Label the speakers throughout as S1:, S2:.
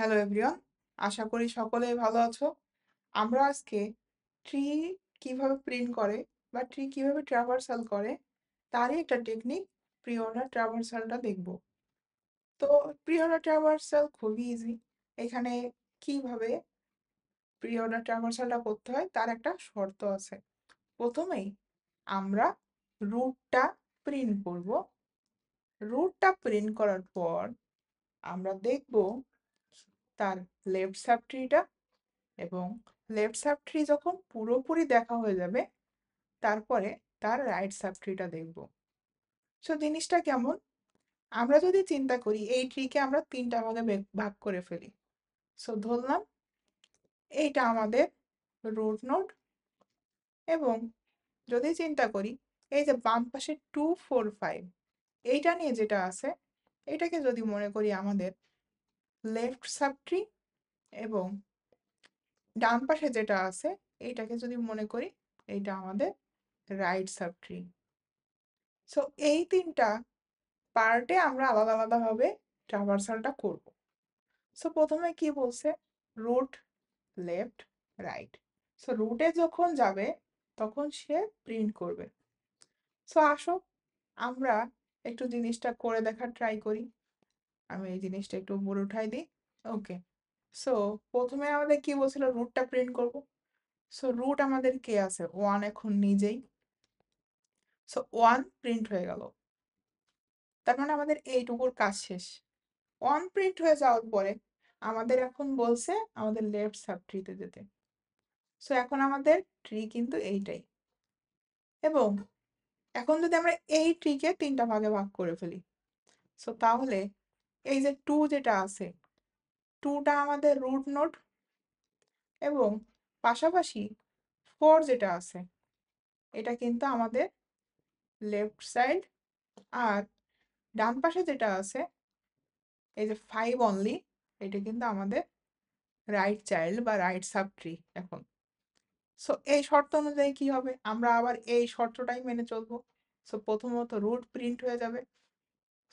S1: Hello everyone, আশা করি সকলেই ভালো আছো। আমরা আজকে ট্রি কিভাবে প্রিন্ট করে বা ট্রি কিভাবে ট্রাভার্সাল করে তারই একটা টেকনিক প্রি অর্ডার ট্রাভার্সালটা দেখব। তো প্রি অর্ডার ট্রাভার্সাল খুবই ইজি। এখানে কিভাবে প্রি অর্ডার ট্রাভার্সালটা করতে হয় তার একটা শর্ত আছে। প্রথমেই আমরা রুটটা প্রিন্ট করব। রুটটা প্রিন্ট করার পর আমরা দেখব তার লেফট সাবট্রিটা, এবং লেফট সাবট্রি যখন পুরোপুরি দেখা হয়ে যাবে তারপরে তার রাইট সাবট্রিটা দেখব। সো জিনিসটা কেমন, আমরা যদি চিন্তা করি এই ট্রিকে আমরা তিনটা ভাগে ভাগ করে ফেলি। সো ধরলাম এইটা আমাদের রুট নোড, এবং যদি চিন্তা করি এই যে বাম পাশে 2 4 5 এইটা নিয়ে যেটা আছে এটাকে যদি মনে করি আমাদের লেফট সাবট্রি, এবং ডান পাশে যেটা আছে এইটাকে যদি মনে করি এইটা আমাদের রাইট সাবট্রি। সো এই তিনটা পার্টে আমরা আলাদা আলাদাভাবে ট্রাভার্সালটা করব। সো প্রথমে কি বলছে, রুট, লেফট, রাইট। সো রুটে যখন যাবে তখন সে প্রিন্ট করবে। সো আসো আমরা একটু জিনিসটা করে দেখার ট্রাই করি। আমি এই জিনিসটা একটু উপরে উঠাই দিই। ওকে, সো প্রথমে আমাদের কি বলছিল, রুটটা প্রিন্ট করব। সো রুট আমাদের কে আছে, 1 এখন নিজেই। সো 1 প্রিন্ট হয়ে গেল, তার মানে আমাদের এইটুকুর কাজ শেষ। 1 প্রিন্ট হয়ে যাওয়ার পরে আমাদের এখন বলছে আমাদের লেফট সাব ট্রিতে যেতে। সো এখন আমাদের ট্রি কিন্তু এইটাই, এবং এখন যদি আমরা এই ট্রিকে তিনটা ভাগে ভাগ করে ফেলি, সো তাহলে এই যে 2 যেটা আছে, 2টা আমাদের রুট নোড, এবং পাশাপাশি 4 যেটা আছে এটা কিন্তু আমাদের লেফট সাইড, আর ডান পাশে যেটা আছে এই যে 5 অনলি, এটা কিন্তু আমাদের রাইট চাইল্ড বা রাইট সাব ট্রি এখন। সো এই শর্ত অনুযায়ী কি হবে, আমরা আবার এই শর্তটাই মেনে চলবো। সো প্রথমত রুট প্রিন্ট হয়ে যাবে।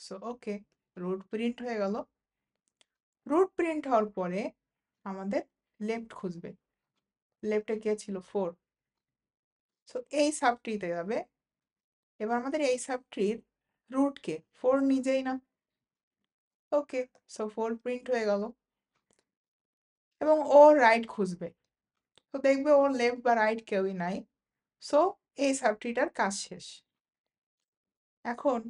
S1: সো ওকে, রুট প্রিন্ট হয়ে গেল। রুট প্রিন্ট হওয়ার পরে আমাদের লেফট খুঁজবে। লেফটে কে ছিল, 4। সো এই সাবট্রিতে যাবে। এবার আমাদের এই সাবট্রির রুট কে, 4 নিজেই না। ওকে, সো 4 প্রিন্ট হয়ে গেল, এবং ও রাইট খুঁজবে। তো দেখবে ওর লেফট বা রাইট কেউই নাই। সো এই সাবট্রিটার কাজ শেষ। এখন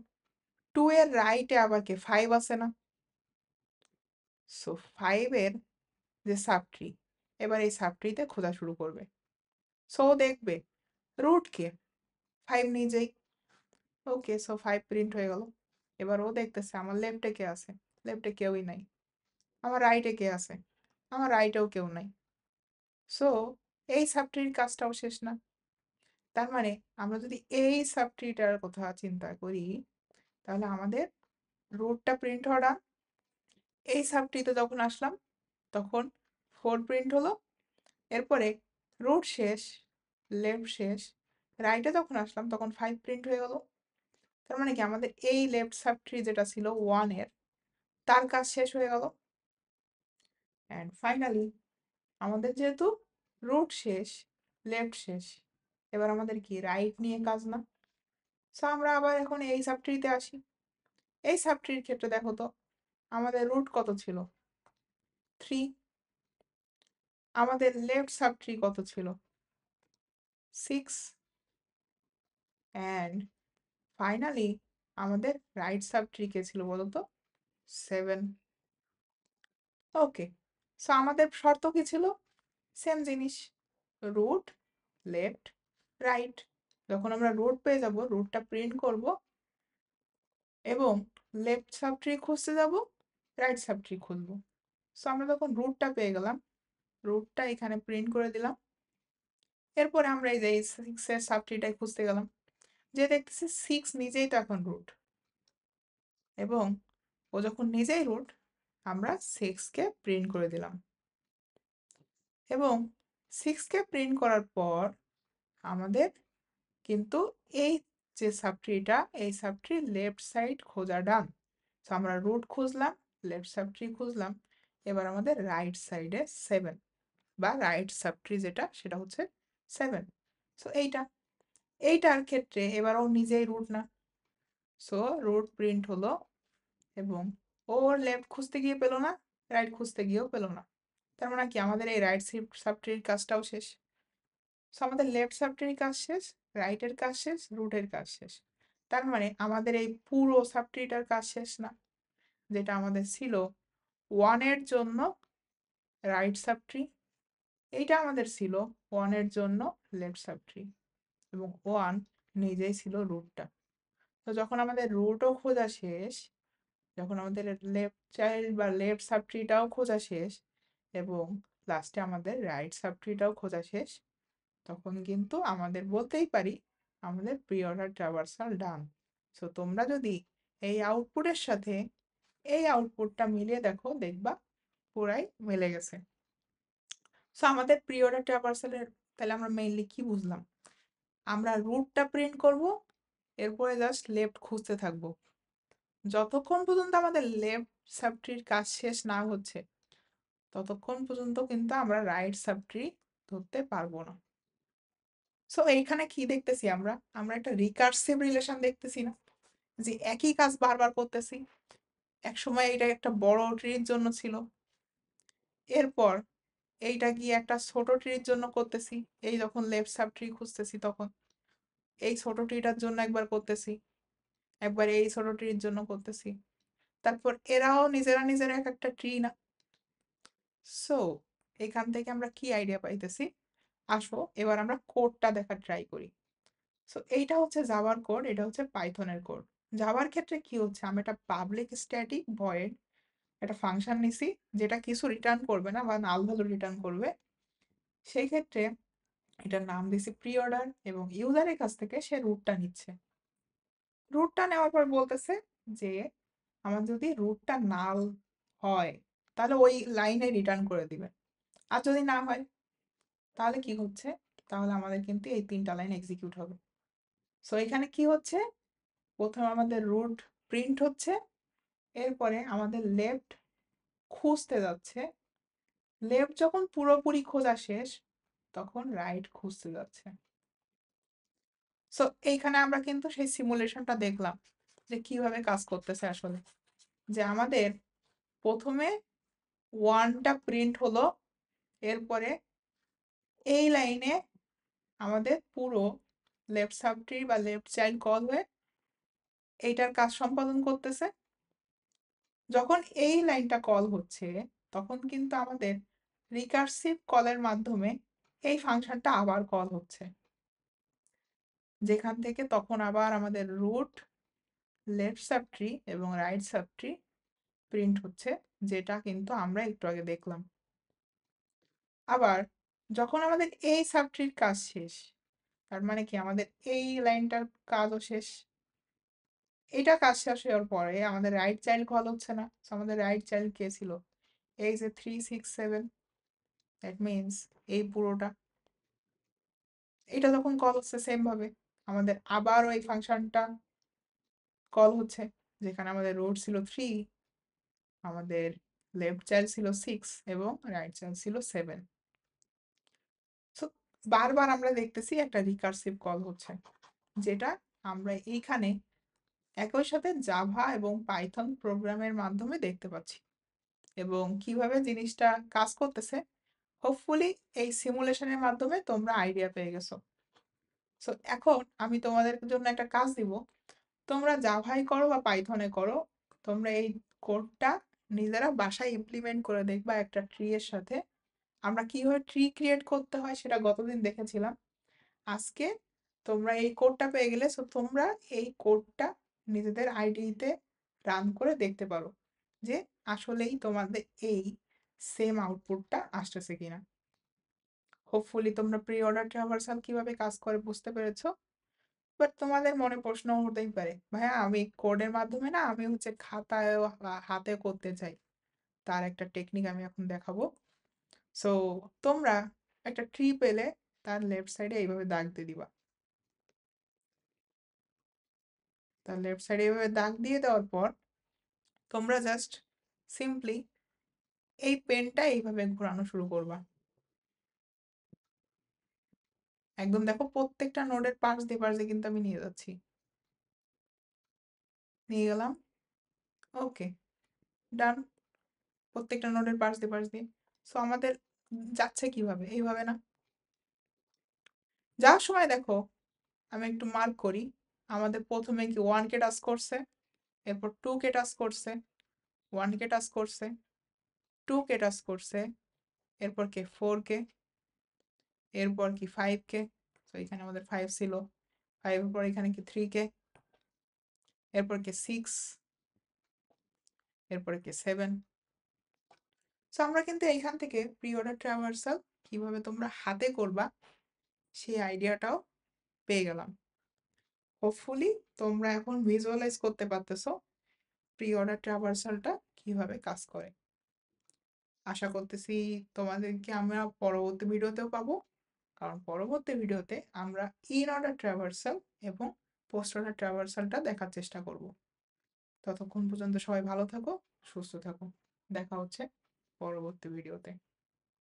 S1: 2 এর রাইটে আবার কে, 5 আছে না। সো 5 এর যে সাবট্রি, এবার এই সাবট্রিতে খোঁজা শুরু করবে। সো দেখবে রুট কে, 5 নিজেই। ওকে, সো 5 প্রিন্ট হয়ে গেল। এবার ও দেখতেছে আমার লেফটে কে আছে, লেফটে কেউই নাই। আমার রাইটে কে আছে, আমার রাইটেও কেউ নাই। সো এই সাবট্রির কাজটাও শেষ না। তার মানে আমরা যদি এই সাবট্রিটার কথা চিন্তা করি তাহলে আমাদের রুটটা প্রিন্ট হওয়া done। এই সাবট্রিতে যখন আসলাম তখন 4 প্রিন্ট হলো। এরপরে রুট শেষ, লেফট শেষ, রাইটে যখন আসলাম তখন 5 প্রিন্ট হয়ে গেল। তার মানে কি আমাদের এই লেফট সাব ট্রি যেটা ছিল 1 এর, তার কাজ শেষ হয়ে গেল। অ্যান্ড ফাইনালি আমাদের যেহেতু রুট শেষ, লেফট শেষ, এবার আমাদের কি রাইট নিয়ে কাজ না। সো আমরা আবার এখন এই সাব ট্রিতে আসি। এই সাব ট্রির ক্ষেত্রে দেখো তো আমাদের রুট কত ছিল, 3। আমাদের লেফট সাব ট্রি কত ছিল, 6। অ্যান্ড ফাইনালি আমাদের রাইট সাব ট্রি কে ছিল বলতো, 7। ওকে, সো আমাদের শর্ত কি ছিল, সেম জিনিস, রুট, লেফট, রাইট। যখন আমরা রুট পেয়ে যাব রুটটা প্রিন্ট করব, এবং লেফট সাব ট্রি খুঁজতে যাব, রাইট সাব ট্রি খুঁজবো। সো আমরা যখন রুটটা পেয়ে গেলাম, রুটটা এখানে প্রিন্ট করে দিলাম। এরপরে আমরা এই যে 6 এর সাব ট্রিটাই খুঁজতে গেলাম, যে দেখতেছি 6 নিজেই তো এখন রুট, এবং ও যখন নিজেই রুট আমরা 6 কে প্রিন্ট করে দিলাম। এবং 6 কে প্রিন্ট করার পর আমাদের কিন্তু এই যে সাবট্রিটা, এই সাবট্রির লেফট সাইড খোঁজা ডান। তো আমরা রুট খুঁজলাম, লেফট সাবট্রি খুঁজলাম, এবার আমাদের রাইট সাইডে 7 বা রাইট সাবট্রি যেটা সেটা হচ্ছে 7। সো এইটার ক্ষেত্রে এবার ও নিজেই রুট না, সো রুট প্রিন্ট হলো এবং ও লেফট খুঁজতে গিয়ে পেলো না, রাইট খুঁজতে গিয়েও পেলো না। তার মানে কি আমাদের এই রাইট সাবট্রির কাজটাও শেষ। সো আমাদের লেফট সাবট্রির কাজ শেষ, রাইটের কাজ শেষ, রুটের কাজ শেষ। তার মানে আমাদের এই পুরো সাবট্রিটার কাজ শেষ না, যেটা আমাদের ছিল 1-এর জন্য রাইট সাবট্রি, এইটা আমাদের ছিল 1-এর জন্য লেফট সাবট্রি, এবং 1 নিজেই ছিল রুটটা। তো যখন আমাদের রুটও খোঁজা শেষ, যখন আমাদের লেফট চাইল্ড বা লেফট সাবট্রিটাও খোঁজা শেষ এবং লাস্টে আমাদের রাইট সাবট্রিটাও খোঁজা শেষ, তখন কিন্তু আমাদের বলতেই পারি আমাদের প্রি অর্ডার ট্রাভার্সাল ডান। সো তোমরা যদি এই আউটপুটের সাথে এই আউটপুটটা মিলিয়ে দেখো, দেখবা পুরাই মিলে গেছে। সো আমাদের প্রি অর্ডার ট্রাভার্সালের তাহলে আমরা মেইনলি কি বুঝলাম? আমরা রুটটা প্রিন্ট করব, এরপরে জাস্ট লেফট খুঁজতে থাকবো যতক্ষণ পর্যন্ত আমাদের লেফট সাবট্রির কাজ শেষ না হচ্ছে, ততক্ষণ পর্যন্ত কিন্তু আমরা রাইট সাবট্রি ধরতে পারবো না। সো এইখানে কি দেখতেছি আমরা? আমরা একটা রিকার্সিভ রিলেশন দেখতেছি না, যে একই কাজ বারবার করতেছি। এক সময় এটা একটা বড় ট্রির জন্য ছিল, এরপর এইটা গিয়ে একটা ছোট ট্রির জন্য করতেছি, এই যখন লেফট সাব ট্রি খুঁজতেছি তখন এই ছোট ট্রিটার জন্য একবার করতেছি, একবার এই ছোট ট্রির জন্য করতেছি। তারপর এরাও নিজেরা নিজেরা এক একটা ট্রি না। সো এখান থেকে আমরা কি আইডিয়া পাইতেছি? আসো এবার আমরা কোডটা দেখার ট্রাই করি। সো এইটা হচ্ছে জাভার কোড, এটা হচ্ছে পাইথনের কোড। জাভার ক্ষেত্রে কি হচ্ছে, আমি একটা পাবলিক স্ট্যাটিক ভয়েড একটা ফাংশন নিছি, যেটা কিছু রিটার্ন করবে না বা নাল ভ্যালু রিটার্ন করবে। সেই ক্ষেত্রে এটার নাম দিছি প্রি অর্ডার এবং ইউজারের কাছ থেকে সে রুটটা নিচ্ছে। রুটটা নেওয়ার পর বলতেছে যে আমার যদি রুটটা নাল হয় তাহলে ওই লাইনে রিটার্ন করে দিবে, আর যদি না হয় তাহলে কি হচ্ছে, তাহলে আমাদের কিন্তু এই 3টা লাইন এক্সিকিউট হবে। সো এখানে কি হচ্ছে, প্রথমে আমাদের রুট প্রিন্ট হচ্ছে, এরপরে আমাদের লেফট খুঁজতে যাচ্ছে, লেফট যখন পুরোপুরি খোঁজা শেষ তখন রাইট খুঁজতে যাচ্ছে। সো এইখানে আমরা কিন্তু সেই সিমুলেশনটা দেখলাম যে কিভাবে কাজ করতেছে আসলে, যে আমাদের প্রথমে 1টা প্রিন্ট হলো, এরপরে এই লাইনে আমাদের পুরো লেফট সাবট্রি বা লেফট চাইল্ড কল হয়ে এইটার কাজ সম্পাদন করতেছে। যখন এই লাইনটা কল হচ্ছে তখন কিন্তু আমাদের রিকার্সিভ কলের মাধ্যমে এই ফাংশনটা আবার কল হচ্ছে, যেখান থেকে তখন আবার আমাদের রুট, লেফট সাবট্রি এবং রাইট সাবট্রি প্রিন্ট হচ্ছে, যেটা কিন্তু আমরা একটু আগে দেখলাম। আবার যখন আমাদের এই সাবট্রির কাজ শেষ, তার মানে কি আমাদের এই লাইনটার কাজও শেষ। এটা কাজ শেষ হওয়ার পরে আমাদের রাইট চাইল্ড কল হচ্ছে না। So আমাদের রাইট চাইল্ড কে ছিল? এই যে 3 6 7, দ্যাট মিনস এই পুরোটা। এটা যখন কল হচ্ছে সেম ভাবে আমাদের আবার ওই ফাংশনটা কল হচ্ছে, যেখানে আমাদের রুট ছিল 3, আমাদের লেফট চাইল্ড ছিল 6 এবং রাইট চাইল্ড ছিল 7। সো বারবার আমরা দেখতেছি একটা রিকার্সিভ কল হচ্ছে, যেটা আমরা এইখানে একই সাথে জাভা এবং পাইথন প্রোগ্রামের মাধ্যমে দেখতে পাচ্ছি। এবং কিভাবে জিনিসটা কাজ করতেছে হোপফুলি এই সিমুলেশনের মাধ্যমে তোমরা আইডিয়া পেয়ে গেছো। সো এখন আমি তোমাদের জন্য একটা কাজ দিব, তোমরা জাভাই করো বা পাইথনে করো, তোমরা এই কোডটা নিজেরা বাসায় ইমপ্লিমেন্ট করে দেখবা একটা ট্রি এর সাথে। আমরা কিভাবে ট্রি ক্রিয়েট করতে হয় সেটা গতদিন দেখেছিলাম। আজকে তোমরা এই কোডটা পেয়ে গেলে, সো তোমরা এই কোডটা নিজেদের আইডিতে রান করে দেখতে পারো যে আসলেই তোমাদের এই সেম আউটপুটটা আসতেছে কিনা। হোপফুলি তোমরা প্রি অর্ডার ট্রাভার্সাল কিভাবে কাজ করে বুঝতে পেরেছো। বাট তোমাদের মনে প্রশ্ন হতেই পারে, ভাইয়া আমি কোডের মাধ্যমে না, আমি হচ্ছে খাতায় বা হাতে করতে চাই, তার একটা টেকনিক আমি এখন দেখাবো। সো তোমরা একটা ট্রি পেলে তার লেফট সাইডে এইভাবে দাগ দিয়ে দিবা। তার লেফট সাইডে এইভাবে দাগ দিয়ে দেওয়ার পর তোমরা জাস্ট সিম্পলি এই পেনটা এইভাবে ঘোরানো শুরু করবা। একদম দেখো প্রত্যেকটা নোডের পাশ দিয়ে কিন্তু আমি নিয়ে যাচ্ছি। নিয়ে গেলাম। ওকে, ডান। প্রত্যেকটা নোডের পাশ দিয়ে। সো আমাদের যাচ্ছে কিভাবে? এইভাবে না? যাওয়ার সময় দেখো আমি একটু মার্ক করি। আমাদের প্রথমে কি 1 কে টাচ করছে, এরপর 2 কে টাচ করছে, 1 কে টাচ করছে, 2 কে টাচ করছে, এরপর কে 4 কে, এরপর কি 5 কে। তো এখানে আমাদের 5 ছিল, 5 এর পর এখানে কি 3 কে, এরপর কি 6, এরপরে কি 7। সো আমরা কিন্তু এইখান থেকে প্রি অর্ডার ট্রাভার্সাল কিভাবে তোমরা হাতে করবা সেই আইডিয়াটাও পেয়ে গেলাম। হোপফুলি তোমরা এখন ভিজুয়ালাইজ করতে পারতেছো প্রি অর্ডার ট্রাভার্সালটা কিভাবে কাজ করে। আশা করতেছি তোমাদেরকে আমরা পরবর্তী ভিডিওতেও পাবো, কারণ পরবর্তী ভিডিওতে আমরা ইন অর্ডার ট্রাভার্সাল এবং পোস্ট অর্ডার ট্রাভার্সালটা দেখার চেষ্টা করব। ততক্ষণ পর্যন্ত সবাই ভালো থাকো, সুস্থ থাকো। দেখা হচ্ছে পরবর্তী ভিডিওতে।